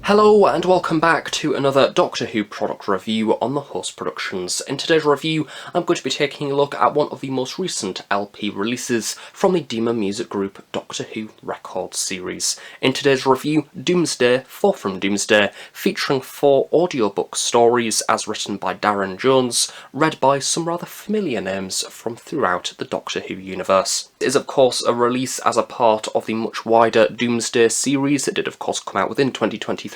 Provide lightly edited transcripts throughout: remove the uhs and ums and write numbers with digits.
Hello and welcome back to another Doctor Who product review on the Host Productions. In today's review, I'm going to be taking a look at one of the most recent LP releases from the Dima Music Group Doctor Who Records series. In today's review, Doomsday, Four From Doomsday, featuring 4 audiobook stories as written by Darren Jones, read by some rather familiar names from throughout the Doctor Who universe. It is of course a release as a part of the much wider Doomsday series that did of course come out within 2023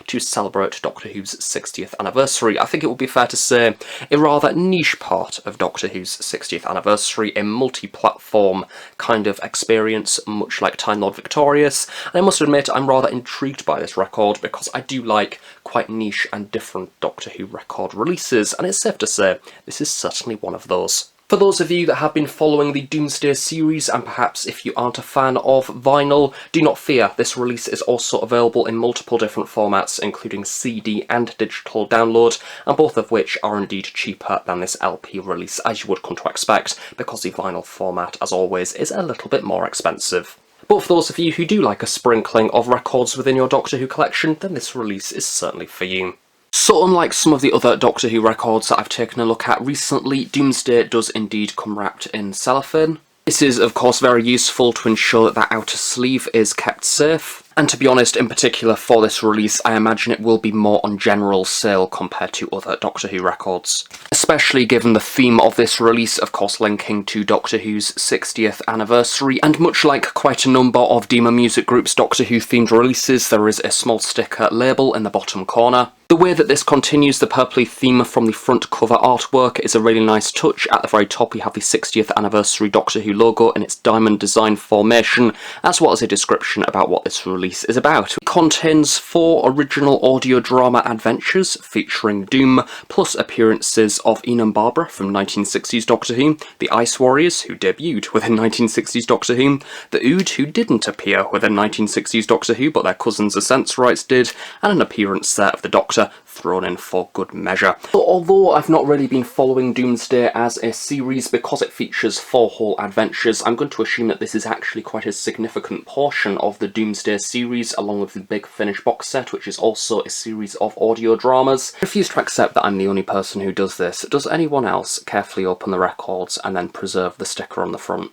to celebrate Doctor Who's 60th anniversary. I think it would be fair to say a rather niche part of Doctor Who's 60th anniversary, a multi-platform kind of experience, much like Time Lord Victorious, and I must admit I'm rather intrigued by this record because I do like quite niche and different Doctor Who record releases, and it's safe to say this is certainly one of those. For those of you that have been following the Doomsday series, and perhaps if you aren't a fan of vinyl, do not fear, this release is also available in multiple different formats, including CD and digital download, and both of which are indeed cheaper than this LP release, as you would come to expect, because the vinyl format, as always, is a little bit more expensive. But for those of you who do like a sprinkling of records within your Doctor Who collection, then this release is certainly for you. So unlike some of the other Doctor Who records that I've taken a look at recently, Doomsday does indeed come wrapped in cellophane. This is of course very useful to ensure that outer sleeve is kept safe. And to be honest, in particular for this release, I imagine it will be more on general sale compared to other Doctor Who records. Especially given the theme of this release, of course linking to Doctor Who's 60th anniversary, and much like quite a number of Dima Music Group's Doctor Who themed releases, there is a small sticker label in the bottom corner. The way that this continues the purpley theme from the front cover artwork is a really nice touch. At the very top we have the 60th anniversary Doctor Who logo in its diamond design formation, as well as a description about what this release is about. It contains 4 original audio drama adventures featuring Doom, plus appearances of Ian and Barbara from 1960s Doctor Who, the Ice Warriors, who debuted within 1960s Doctor Who, the Ood, who didn't appear within 1960s Doctor Who but their cousins the Sensorites did, and an appearance there of the Doctor thrown in for good measure. But although I've not really been following Doomsday as a series because it features 4 whole adventures, I'm going to assume that this is actually quite a significant portion of the Doomsday series, along with the Big Finish box set, which is also a series of audio dramas. I refuse to accept that I'm the only person who does this. Does anyone else carefully open the records and then preserve the sticker on the front?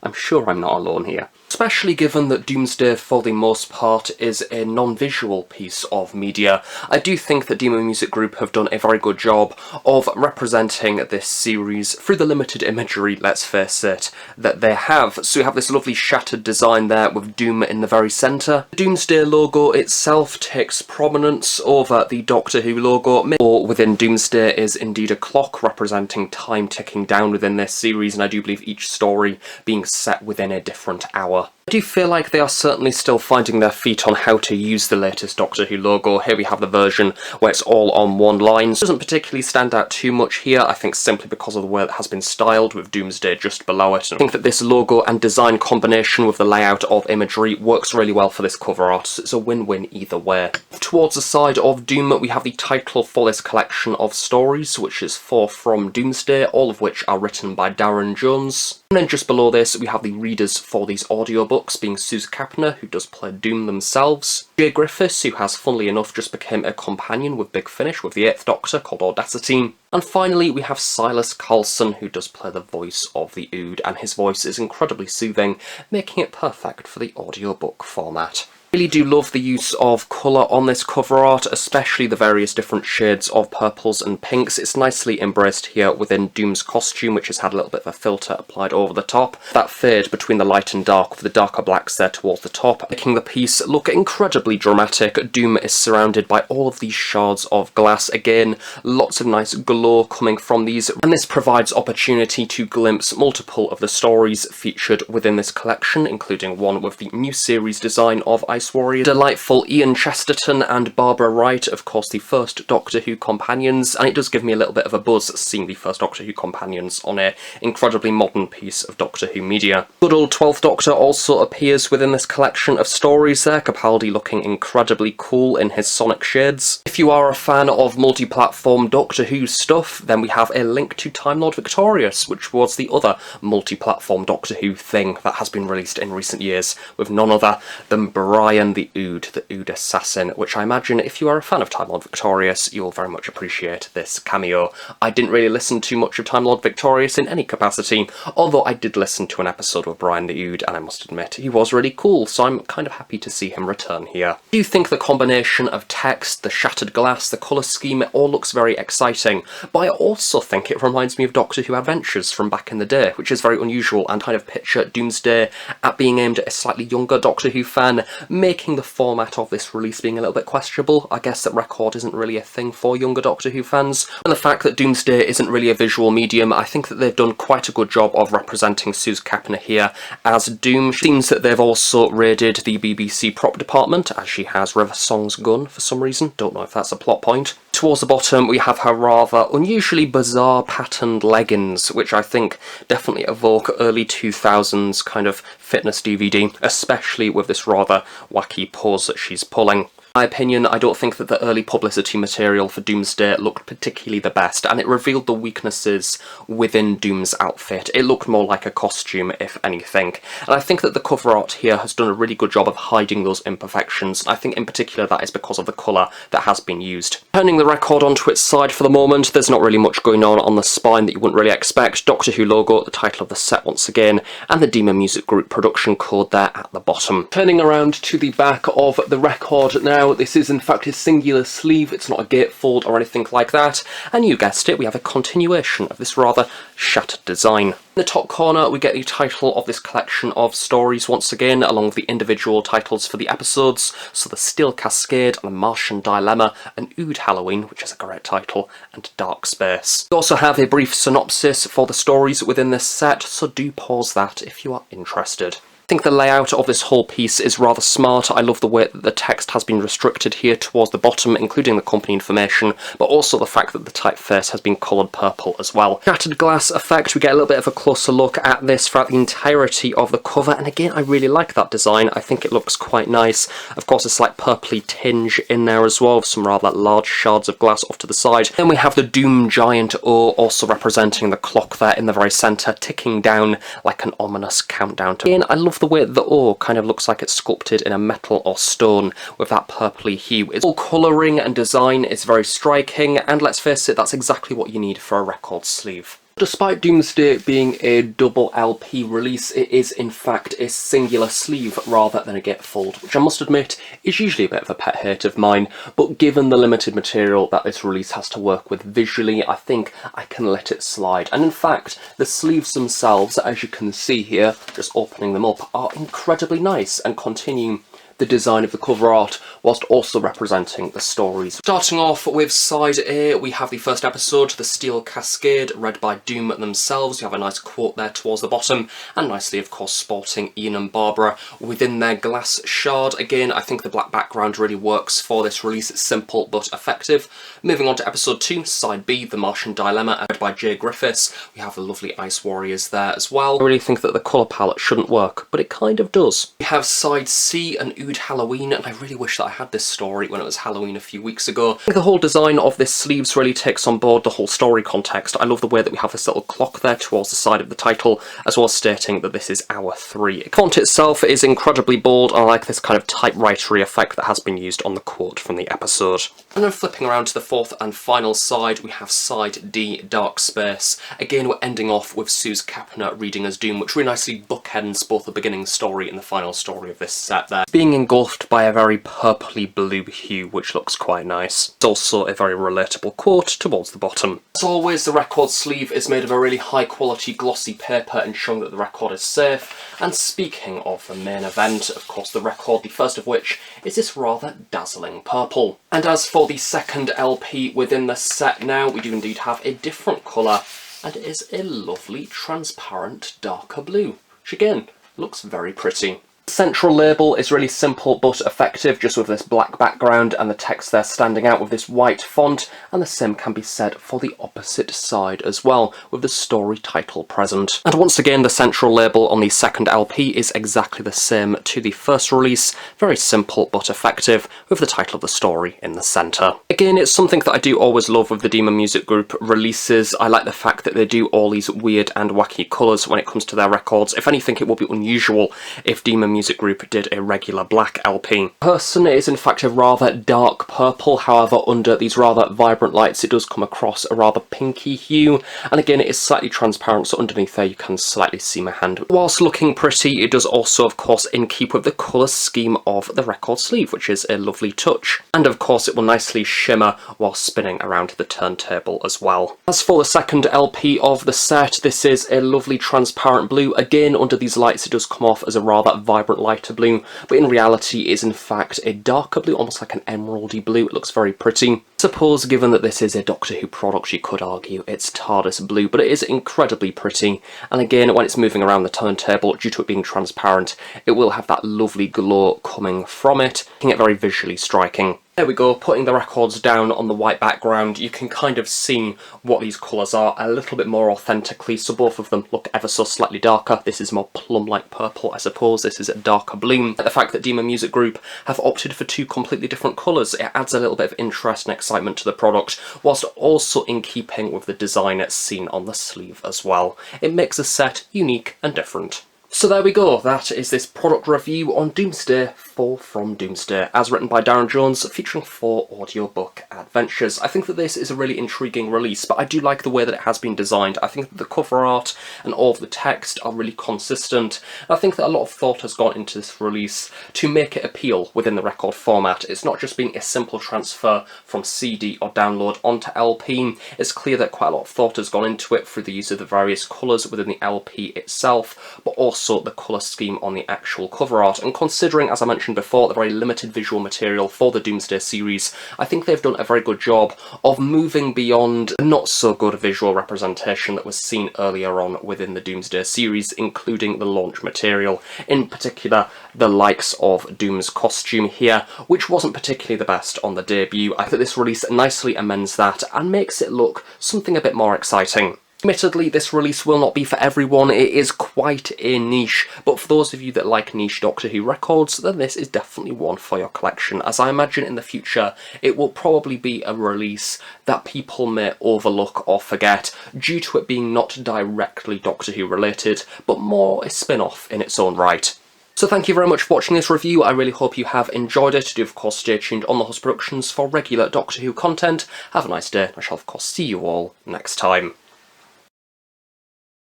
I'm sure I'm not alone here. Especially given that Doomsday, for the most part, is a non-visual piece of media, I do think that Dima Music Group have done a very good job of representing this series through the limited imagery, let's face it, that they have. So you have this lovely shattered design there with Doom in the very centre. The Doomsday logo itself takes prominence over the Doctor Who logo, or within Doomsday is indeed a clock representing time ticking down within this series, and I do believe each story being set within a different hour. I do feel like they are certainly still finding their feet on how to use the latest Doctor Who logo. Here we have the version where it's all on one line. It doesn't particularly stand out too much here, I think simply because of the way it has been styled with Doomsday just below it. I think that this logo and design combination with the layout of imagery works really well for this cover art, so it's a win-win either way. Towards the side of Doom we have the title for this collection of stories, which is Four From Doomsday, all of which are written by Darren Jones. And then just below this we have the readers for these audiobooks, being Suze Kapner, who does play Doom themselves, Jay Griffiths, who has funnily enough just become a companion with Big Finish with the 8th Doctor called Audacity, and finally we have Silas Carlson, who does play the voice of the Ood, and his voice is incredibly soothing, making it perfect for the audiobook format. I really do love the use of colour on this cover art, especially the various different shades of purples and pinks. It's nicely embraced here within Doom's costume, which has had a little bit of a filter applied over the top. That fade between the light and dark with the darker blacks there towards the top, making the piece look incredibly dramatic. Doom is surrounded by all of these shards of glass. Again, lots of nice glow coming from these, and this provides opportunity to glimpse multiple of the stories featured within this collection, including one with the new series design of Ice Warrior, delightful Ian Chesterton and Barbara Wright, of course the first Doctor Who companions, and it does give me a little bit of a buzz seeing the first Doctor Who companions on a incredibly modern piece of Doctor Who media. Good old 12th Doctor also appears within this collection of stories there, Capaldi looking incredibly cool in his sonic shades. If you are a fan of multi-platform Doctor Who stuff, then we have a link to Time Lord Victorious, which was the other multi-platform Doctor Who thing that has been released in recent years, with none other than Brian Brian the Ood Assassin, which I imagine if you are a fan of Time Lord Victorious, you'll very much appreciate this cameo. I didn't really listen to much of Time Lord Victorious in any capacity, although I did listen to an episode with Brian the Ood, and I must admit, he was really cool, so I'm kind of happy to see him return here. I do think the combination of text, the shattered glass, the colour scheme, it all looks very exciting, but I also think it reminds me of Doctor Who Adventures from back in the day, which is very unusual, and kind of picture Doomsday at being aimed at a slightly younger Doctor Who fan, making the format of this release being a little bit questionable. I guess that record isn't really a thing for younger Doctor Who fans, and the fact that Doomsday isn't really a visual medium, I think that they've done quite a good job of representing Suze Kepner here as Doom. It seems that they've also raided the BBC prop department, as she has River Song's gun for some reason, don't know if that's a plot point. Towards the bottom we have her rather unusually bizarre patterned leggings, which I think definitely evoke early 2000s kind of fitness DVD, especially with this rather wacky pose that she's pulling. In my opinion, I don't think that the early publicity material for Doomsday looked particularly the best, and it revealed the weaknesses within Doom's outfit. It looked more like a costume, if anything, and I think that the cover art here has done a really good job of hiding those imperfections. I think in particular that is because of the colour that has been used. Turning the record onto its side for the moment, there's not really much going on the spine that you wouldn't really expect. Doctor Who logo, the title of the set once again, and the Demon Music Group production code there at the bottom. Turning around to the back of the record now, this is in fact a singular sleeve, it's not a gatefold or anything like that, and you guessed it, we have a continuation of this rather shattered design. In the top corner we get the title of this collection of stories once again, along with the individual titles for the episodes, so The Steel Cascade, The Martian Dilemma, and Ood Halloween, which is a great title, and Dark Space. We also have a brief synopsis for the stories within this set, so do pause that if you are interested. I think the layout of this whole piece is rather smart. I love the way that the text has been restricted here towards the bottom, including the company information, but also the fact that the typeface has been coloured purple as well. Shattered glass effect, we get a little bit of a closer look at this throughout the entirety of the cover, and again I really like that design. I think it looks quite nice. Of course a slight purpley tinge in there as well, with some rather large shards of glass off to the side. Then we have the Doom Giant O, also representing the clock there in the very centre, ticking down like an ominous countdown. Again, I love the way that the O kind of looks like it's sculpted in a metal or stone with that purpley hue. Its all colouring and design is very striking, and let's face it, that's exactly what you need for a record sleeve. Despite Doomsday being a double LP release, it is in fact a singular sleeve rather than a gatefold, which I must admit is usually a bit of a pet hate of mine, but given the limited material that this release has to work with visually, I think I can let it slide. And in fact, the sleeves themselves, as you can see here, just opening them up, are incredibly nice and continue the design of the cover art whilst also representing the stories. Starting off with side A, we have the first episode, The Steel Cascade, read by Doom themselves. You have a nice quote there towards the bottom, and nicely of course sporting Ian and Barbara within their glass shard. Again, I think the black background really works for this release. It's simple but effective. Moving on to episode 2, side B, The Martian Dilemma, read by Jay Griffiths. We have the lovely Ice Warriors there as well. I really think that the colour palette shouldn't work, but it kind of does. We have side C, an Ood Halloween, and I really wish that I had this story when it was Halloween a few weeks ago. I think the whole design of this sleeves really takes on board the whole story context. I love the way that we have this little clock there towards the side of the title, as well as stating that this is hour 3. The font itself is incredibly bold, and I like this kind of typewritery effect that has been used on the quote from the episode. And then flipping around to the fourth and final side, we have side D, Dark Space. Again, we're ending off with Suze Kepner reading as Doom, which really nicely bookends both the beginning story and the final story of this set there. Being engulfed by a very purpley blue hue, which looks quite nice. It's also a very relatable quote towards the bottom. As always, the record sleeve is made of a really high quality glossy paper, ensuring that the record is safe. And speaking of the main event, of course the record, the first of which is this rather dazzling purple. And as for the second LP within the set now, we do indeed have a different colour, and it is a lovely transparent darker blue, which again looks very pretty. The central label is really simple but effective, just with this black background and the text there standing out with this white font, and the same can be said for the opposite side as well, with the story title present. And once again, the central label on the second LP is exactly the same to the first release, very simple but effective, with the title of the story in the centre. Again, it's something that I do always love with the Demon Music Group releases. I like the fact that they do all these weird and wacky colours when it comes to their records. If anything, it would be unusual if Demon Music Music Group did a regular black LP. Person is in fact a rather dark purple, however under these rather vibrant lights it does come across a rather pinky hue, and again it is slightly transparent, so underneath there you can slightly see my hand. Whilst looking pretty, it does also of course in keep with the colour scheme of the record sleeve, which is a lovely touch. And of course it will nicely shimmer while spinning around the turntable as well. As for the second LP of the set, this is a lovely transparent blue. Again, under these lights it does come off as a rather vibrant lighter blue, but in reality it is in fact a darker blue, almost like an emeraldy blue. It looks very pretty. I suppose given that this is a Doctor Who product, you could argue it's TARDIS blue, but it is incredibly pretty. And again, when it's moving around the turntable, due to it being transparent, it will have that lovely glow coming from it, making it very visually striking. There we go, putting the records down on the white background, you can kind of see what these colours are a little bit more authentically, so both of them look ever so slightly darker. This is more plum-like purple, I suppose. This is a darker blue. The fact that Dima Music Group have opted for two completely different colours, it adds a little bit of interest and excitement to the product, whilst also in keeping with the design seen on the sleeve as well. It makes the set unique and different. So there we go, that is this product review on Doomsday, Four From Doomsday, as written by Darren Jones, featuring 4 audiobook adventures. I think that this is a really intriguing release, but I do like the way that it has been designed. I think that the cover art and all of the text are really consistent. I think that a lot of thought has gone into this release to make it appeal within the record format. It's not just being a simple transfer from CD or download onto LP. It's clear that quite a lot of thought has gone into it through the use of the various colours within the LP itself, but also the colour scheme on the actual cover art. And considering, as I mentioned before, the very limited visual material for the Doomsday series, I think they've done a very good job of moving beyond the not so good visual representation that was seen earlier on within the Doomsday series, including the launch material, in particular the likes of Doom's costume here, which wasn't particularly the best on the debut. I think this release nicely amends that and makes it look something a bit more exciting. Admittedly, this release will not be for everyone. It is quite a niche, but for those of you that like niche Doctor Who records, then this is definitely one for your collection, as I imagine in the future it will probably be a release that people may overlook or forget due to it being not directly Doctor Who related, but more a spin-off in its own right. So thank you very much for watching this review. I really hope you have enjoyed it. Do of course stay tuned on the Host Productions for regular Doctor Who content. Have a nice day. I shall of course see you all next time.